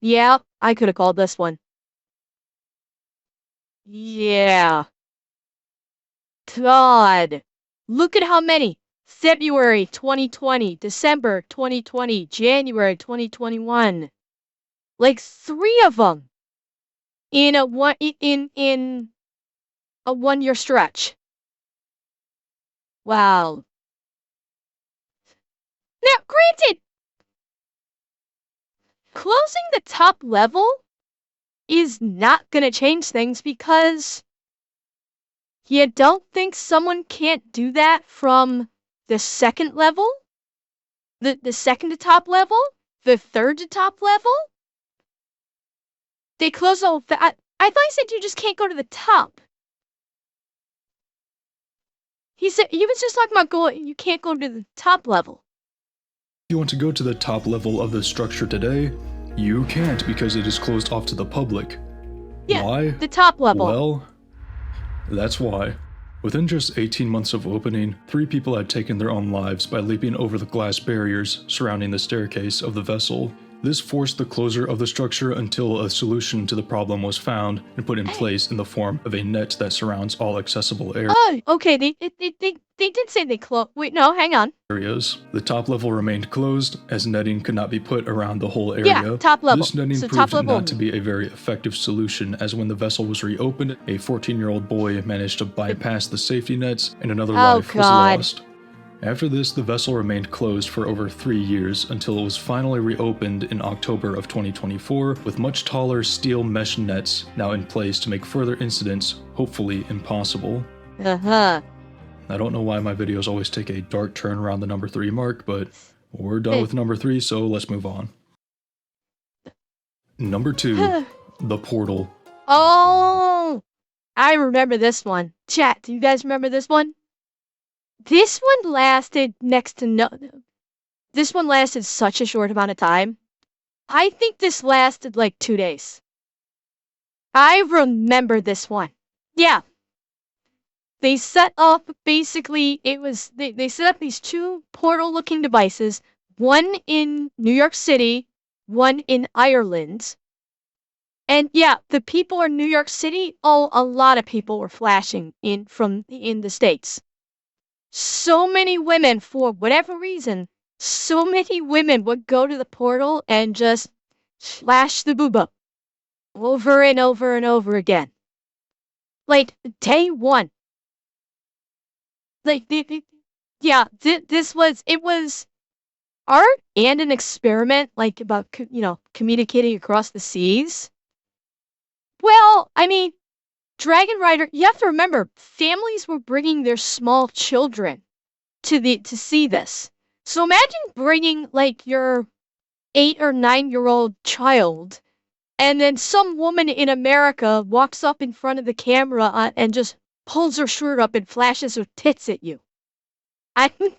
Yeah, I could have called this one. Yeah. God. Look at how many. February 2020, December 2020, January 2021. Like 3 of them in a 1-year stretch. Wow. Now, granted, closing the top level is not going to change things because you don't think someone can't do that from the second level? The second to top level? The third to top level? They close all that. I thought he said you just can't go to the top. He was just talking about you can't go to the top level. If you want to go to the top level of the structure today, you can't because it is closed off to the public. Yeah, why? The top level. Well, that's why. Within just 18 months of opening, 3 people had taken their own lives by leaping over the glass barriers surrounding the staircase of the vessel. This forced the closure of the structure until a solution to the problem was found and put in place in the form of a net that surrounds all accessible areas. Oh, okay. They did say they closed. Wait, no, hang on. The top level remained closed as netting could not be put around the whole area. Yeah, top level. This netting So proved top level. not to be a very effective solution, as when the vessel was reopened, a 14-year-old boy managed to bypass the safety nets and another life was lost. After this, the vessel remained closed for over 3 years until it was finally reopened in October of 2024 with much taller steel mesh nets now in place to make further incidents hopefully impossible. Uh-huh. I don't know why my videos always take a dark turn around the number 3 mark, but we're done with number 3, so let's move on. Number 2, the portal. Oh, I remember this one. Chat, do you guys remember this one? This one lasted next to no. This one lasted such a short amount of time. I think this lasted like 2 days. I remember this one. Yeah. They set up, basically, they set up these 2 portal-looking devices, one in New York City, one in Ireland. And yeah, the people in New York City, a lot of people were flashing in the States. So many women, for whatever reason, so many women would go to the portal and just flash the boob up over and over and over again. Like, day 1. Like, this was art and an experiment, like, about, communicating across the seas. Well, I mean, Dragon Rider, you have to remember, families were bringing their small children to see this. So imagine bringing, like, your 8 or 9-year-old child, and then some woman in America walks up in front of the camera and just pulls her shirt up and flashes her tits at you. I mean...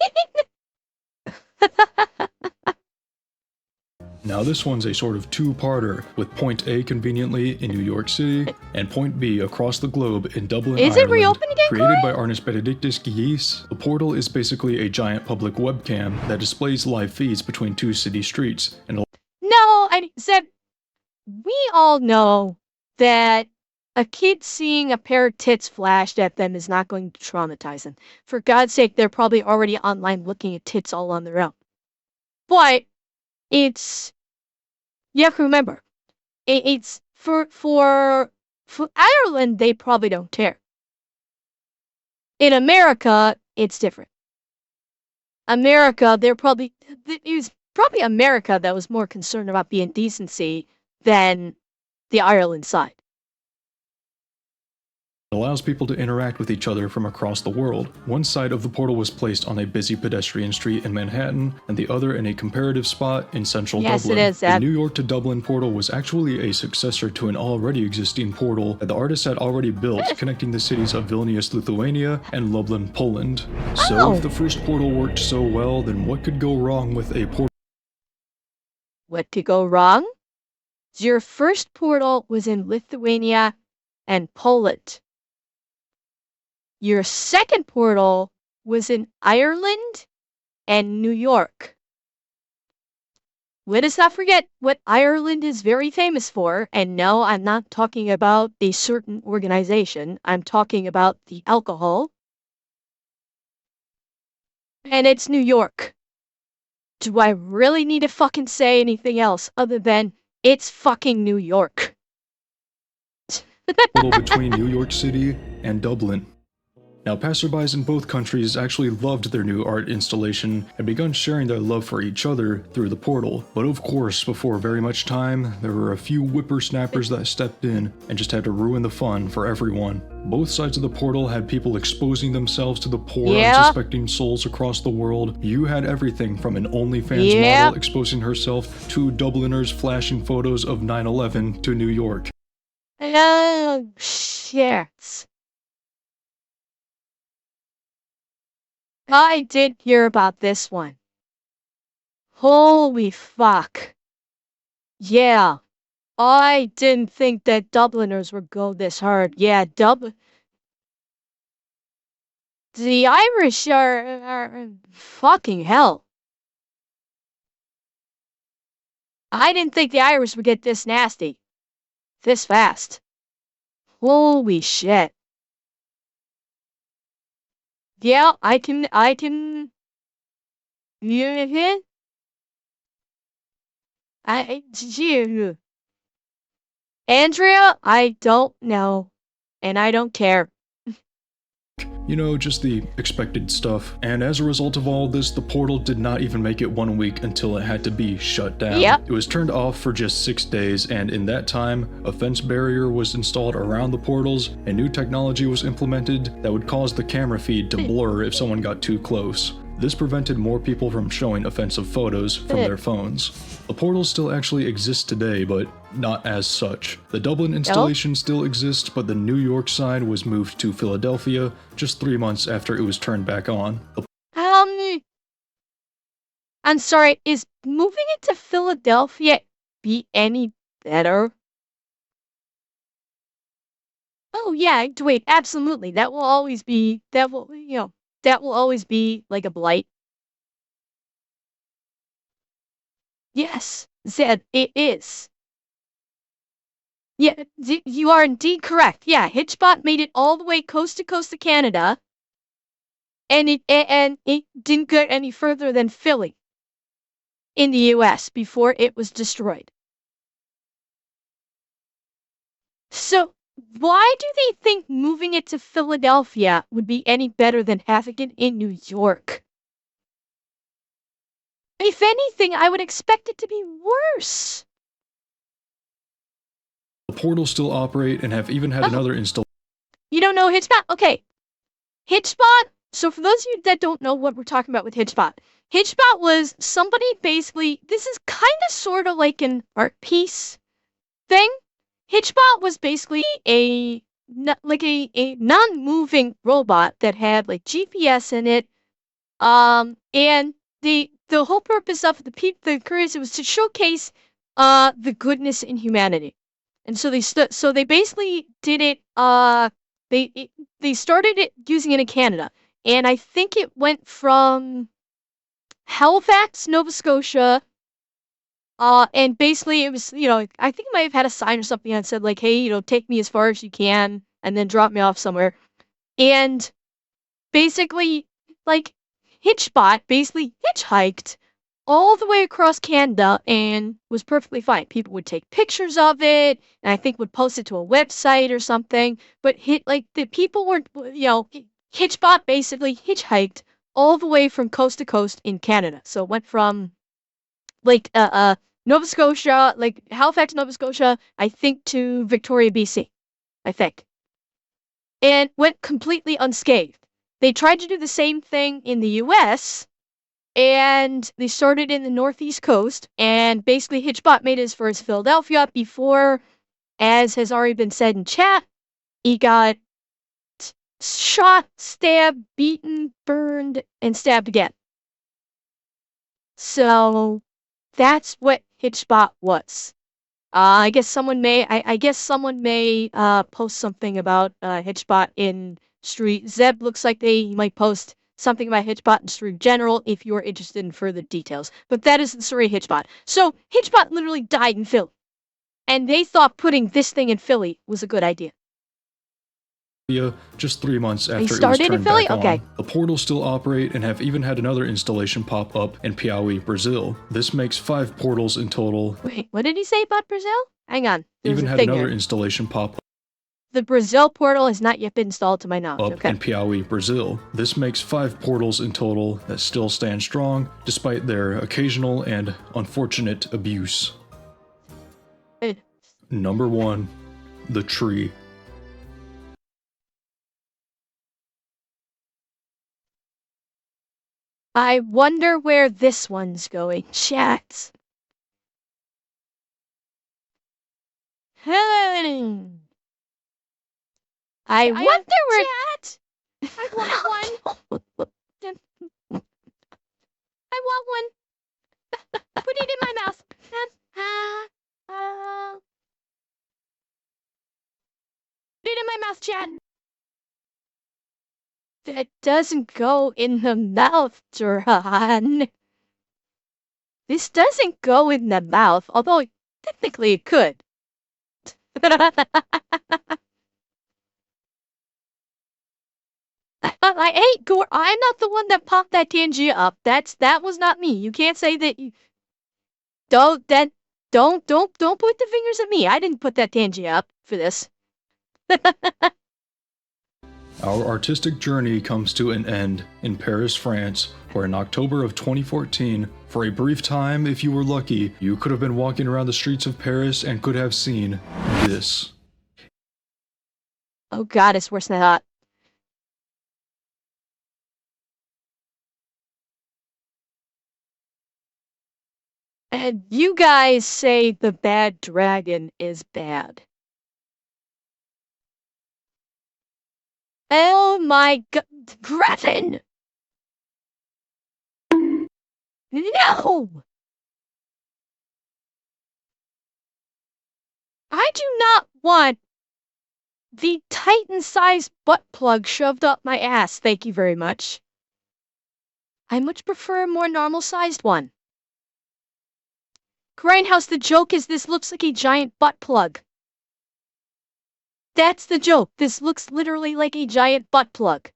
Now this one's a sort of 2-parter, with point A conveniently in New York City, and point B across the globe in Dublin, Is Ireland. it reopened again, Created Corey? by artist Benedictus Guise, the portal is basically a giant public webcam that displays live feeds between 2 city streets, and No, that we all know that a kid seeing a pair of tits flashed at them is not going to traumatize them. For God's sake, they're probably already online looking at tits all on their own. But you have to remember, it's for Ireland, they probably don't care. In America, it's different. America, it was probably America that was more concerned about being decency than the Ireland side. It allows people to interact with each other from across the world. One side of the portal was placed on a busy pedestrian street in Manhattan, and the other in a comparative spot in central Dublin. Yes, it is. The New York to Dublin portal was actually a successor to an already existing portal that the artists had already built, connecting the cities of Vilnius, Lithuania, and Lublin, Poland. So if the first portal worked so well, then what could go wrong with a portal? What could go wrong? Your first portal was in Lithuania and Poland. Your second portal was in Ireland and New York. Let us not forget what Ireland is very famous for, and no, I'm not talking about a certain organization. I'm talking about the alcohol. And it's New York. Do I really need to fucking say anything else other than it's fucking New York? Portal between New York City and Dublin. Now, passerbys in both countries actually loved their new art installation and begun sharing their love for each other through the portal. But of course, before very much time, there were a few whippersnappers that stepped in and just had to ruin the fun for everyone. Both sides of the portal had people exposing themselves to the poor, unsuspecting souls across the world. You had everything from an OnlyFans model exposing herself to Dubliners flashing photos of 9/11 to New York. Oh, shit. I did hear about this one. Holy fuck. Yeah. I didn't think that Dubliners would go this hard. Yeah, the Irish are fucking hell. I didn't think the Irish would get this nasty. This fast. Holy shit. Yeah, I can, you Andrea, I don't know, and I don't care. You know, just the expected stuff. And as a result of all this, the portal did not even make it 1 week until it had to be shut down. Yep. It was turned off for just 6 days, and in that time, a fence barrier was installed around the portals, and new technology was implemented that would cause the camera feed to blur if someone got too close. This prevented more people from showing offensive photos from their phones. The portals still actually exist today, but not as such. The Dublin installation still exists, but the New York side was moved to Philadelphia just 3 months after it was turned back on. I'm sorry, is moving it to Philadelphia be any better? Oh yeah, wait, absolutely. That will always be, that will always be like a blight. Yes, Zed, it is. Yeah, you are indeed correct. Yeah, Hitchbot made it all the way coast to coast to Canada, and it didn't get any further than Philly in the US before it was destroyed. So why do they think moving it to Philadelphia would be any better than having it in New York? If anything, I would expect it to be worse. The portals still operate and have even had another install. You don't know Hitchbot? Okay. Hitchbot, so for those of you that don't know what we're talking about with Hitchbot, Hitchbot was somebody basically, this is kind of sort of like an art piece thing. Hitchbot was basically a non-moving robot that had like GPS in it. And the whole purpose of the cruise was to showcase the goodness in humanity. And so they basically did it they started it using it in Canada. And I think it went from Halifax, Nova Scotia And basically it was, I think it might have had a sign or something that said like, hey, take me as far as you can and then drop me off somewhere. And basically, like, Hitchbot basically hitchhiked all the way across Canada and was perfectly fine. People would take pictures of it, and I think would post it to a website or something. But the people were, Hitchbot basically hitchhiked all the way from coast to coast in Canada. So it went from like Nova Scotia, like Halifax, Nova Scotia, I think to Victoria, BC, I think, and went completely unscathed. They tried to do the same thing in the US, and they started in the northeast coast, and basically Hitchbot made it as far as Philadelphia before, as has already been said in chat, he got shot, stabbed, beaten, burned, and stabbed again. So that's what Hitchbot was. I guess someone may post something about Hitchbot in Street. Zeb looks like they might post something about Hitchbot in Street General if you're interested in further details. But that is the story of Hitchbot. So Hitchbot literally died in Philly, and they thought putting this thing in Philly was a good idea. Just 3 months after it was started in turned Philly? back Okay. on. The portals still operate and have even had another installation pop up in Piauí, Brazil. This makes 5 portals in total. Wait, what did he say about Brazil? Hang on. There's Even a had thing another here. installation pop The Brazil portal has not yet been installed to my knowledge. up Okay. in Piauí, Brazil. This makes 5 portals in total that still stand strong despite their occasional and unfortunate abuse. Number 1, the tree. I wonder where this one's going. Chat. I wonder where. Chat. I want one. I want one. Put it in my mouth. Put it in my mouth, chat. That doesn't go in the mouth, Duran. This doesn't go in the mouth, although technically it could. I hate Gore. I'm not the one that popped that Tangia up. That was not me. You can't say that you don't put the fingers at me. I didn't put that Tangia up for this. Our artistic journey comes to an end in Paris, France, where in October of 2014, for a brief time, if you were lucky, you could have been walking around the streets of Paris and could have seen this. Oh god, it's worse than that. And you guys say the bad dragon is bad. Oh my god, Griffin! No! I do not want the Titan-sized butt plug shoved up my ass, thank you very much. I much prefer a more normal-sized one. Grindhouse, the joke is this looks like a giant butt plug. That's the joke. This looks literally like a giant butt plug.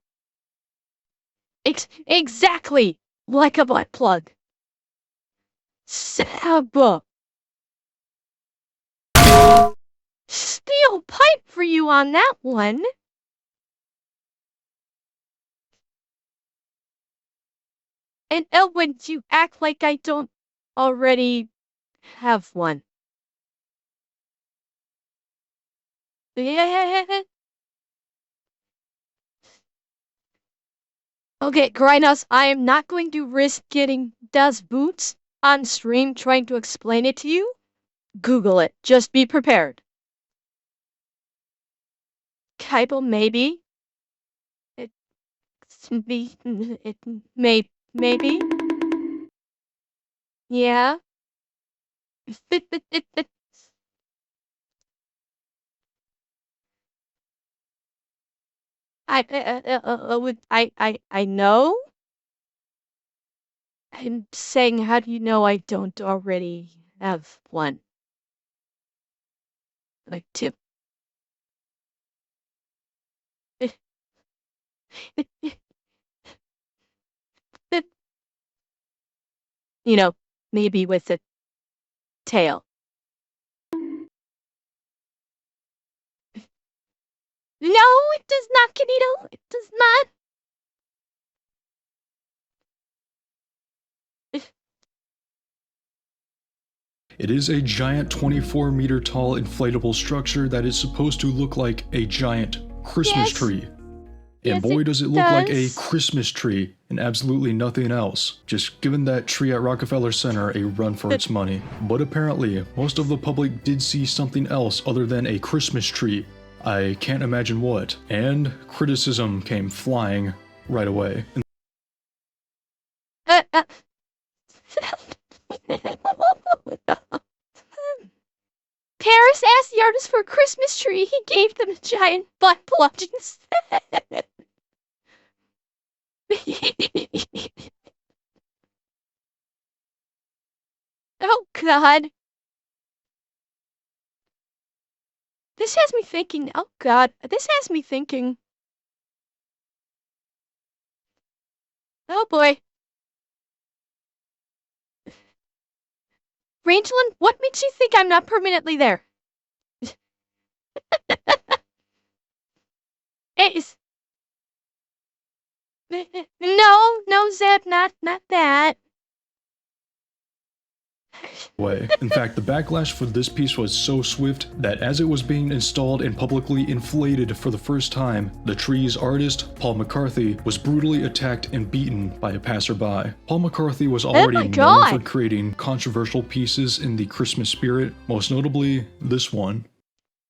Exactly like a butt plug. Saba. Steel pipe for you on that one. And Elwin, you act like I don't already have one. Yeah. Okay, Grindhouse, I am not going to risk getting Das Boots on stream trying to explain it to you. Google it. Just be prepared. Kaipo, maybe. It maybe. Yeah. I know. I'm saying, how do you know I don't already have one. Like two. You know, maybe with a tail. No, it does not, Canito. It does not. It is a giant 24-meter tall inflatable structure that is supposed to look like a giant Christmas tree. And Yes, boy, it does it look like a does. Christmas tree and absolutely nothing else. Just giving that tree at Rockefeller Center a run for its money. But apparently, most of the public did see something else other than a Christmas tree. I can't imagine what. And criticism came flying right away. Paris asked the artist for a Christmas tree. He gave them a giant butt plug instead. Oh, God. This has me thinking. Oh, God. This has me thinking. Oh, boy. Rangelin, what makes you think I'm not permanently there? It's... No, Zeb, not that. In fact, the backlash for this piece was so swift that as it was being installed and publicly inflated for the first time, the tree's artist, Paul McCarthy, was brutally attacked and beaten by a passerby. Paul McCarthy was already known for creating controversial pieces in the Christmas spirit, most notably this one.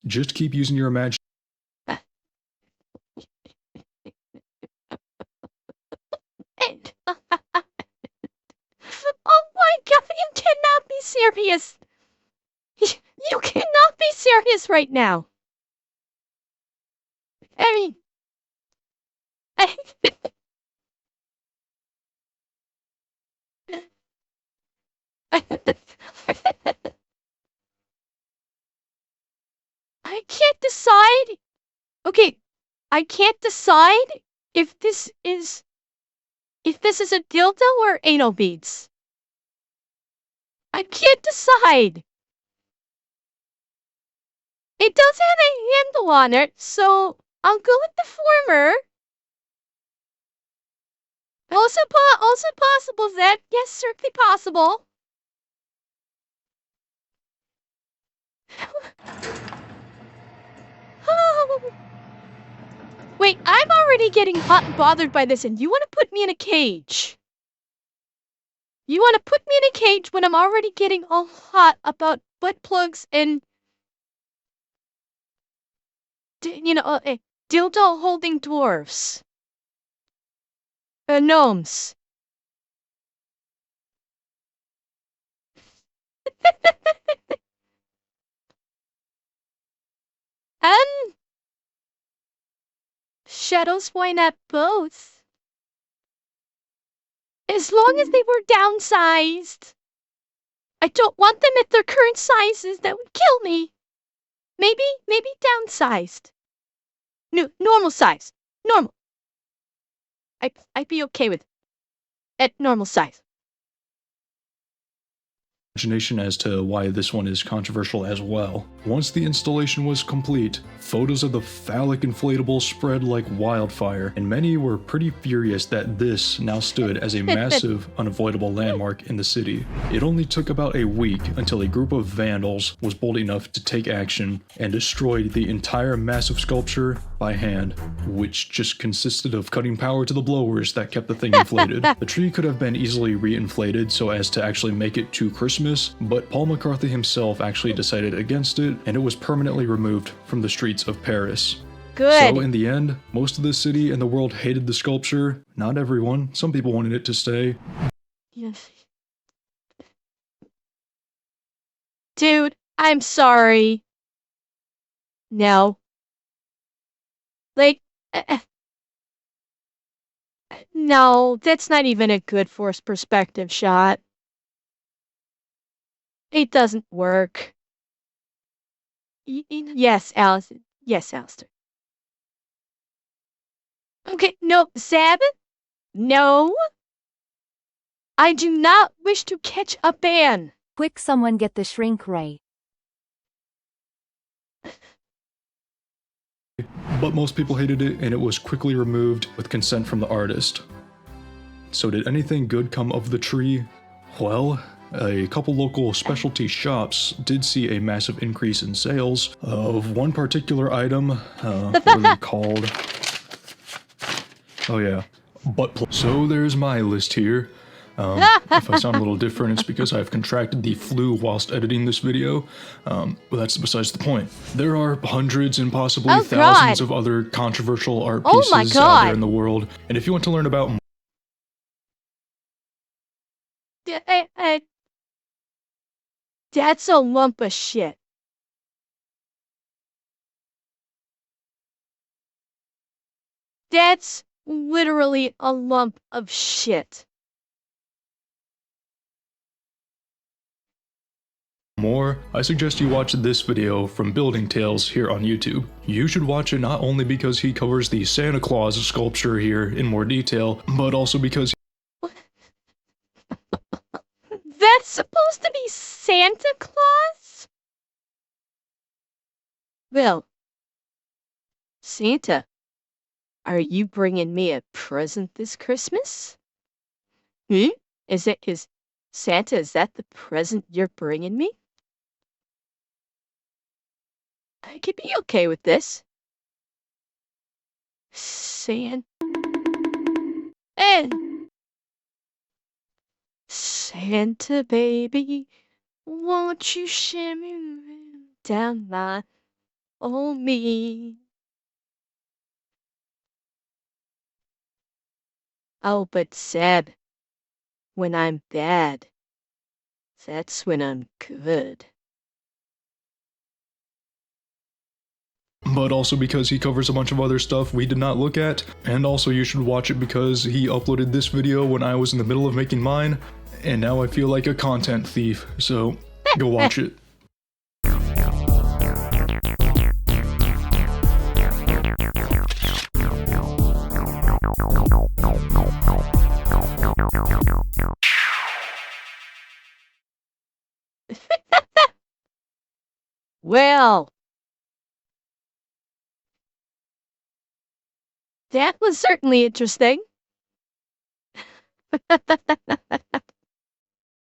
Just keep using your imagination. Oh my God, you cannot be serious. You cannot be serious right now. I mean, I can't decide. Okay, I can't decide if this is a dildo or anal beads. I can't decide. It does have a handle on it, so I'll go with the former. Also possible that, yes, certainly possible. Wait, I'm already getting hot and bothered by this, and you want to put me in a cage? You want to put me in a cage when I'm already getting all hot about butt plugs and, dildo holding dwarfs. Gnomes. And shadows, why not both? As long as they were downsized. I don't want them at their current sizes. That would kill me. Maybe downsized. No, normal size. Normal. I'd be okay with it. At normal size. As to why this one is controversial as well. Once the installation was complete, photos of the phallic inflatable spread like wildfire, and many were pretty furious that this now stood as a massive, unavoidable landmark in the city. It only took about a week until a group of vandals was bold enough to take action and destroyed the entire massive sculpture by hand, which just consisted of cutting power to the blowers that kept the thing inflated. The tree could have been easily re-inflated so as to actually make it to Christmas, but Paul McCarthy himself actually decided against it, and it was permanently removed from the streets of Paris. Good. So in the end, most of the city and the world hated the sculpture. Not everyone. Some people wanted it to stay. Yes. Dude, I'm sorry. No. Like, no, that's not even a good forced perspective shot. It doesn't work. Yes, Allison. Yes, Alistair. Okay, no, Seb? No. I do not wish to catch a ban. Quick, someone get the shrink ray. But most people hated it, and it was quickly removed with consent from the artist. So did anything good come of the tree? Well, a couple local specialty shops did see a massive increase in sales of one particular item. What are they called? Oh yeah, butt plug. So there's my list here. If I sound a little different, it's because I've contracted the flu whilst editing this video. But that's besides the point. There are hundreds and possibly thousands of other controversial art pieces out there in the world. And if you want to learn about That's a lump of shit. That's literally a lump of shit. more, I suggest you watch this video from Building Tales here on YouTube. You should watch it not only because he covers the Santa Claus sculpture here in more detail, but also because That's supposed to be Santa Claus? Well, Santa, are you bringing me a present this Christmas? Santa, is that the present you're bringing me? I could be okay with this. Santa baby, won't you shimmy down my old me? Oh, but Seb, when I'm bad, that's when I'm good. but also because he covers a bunch of other stuff we did not look at, and also you should watch it because he uploaded this video when I was in the middle of making mine, and now I feel like a content thief, so go watch it. Well, that was certainly interesting.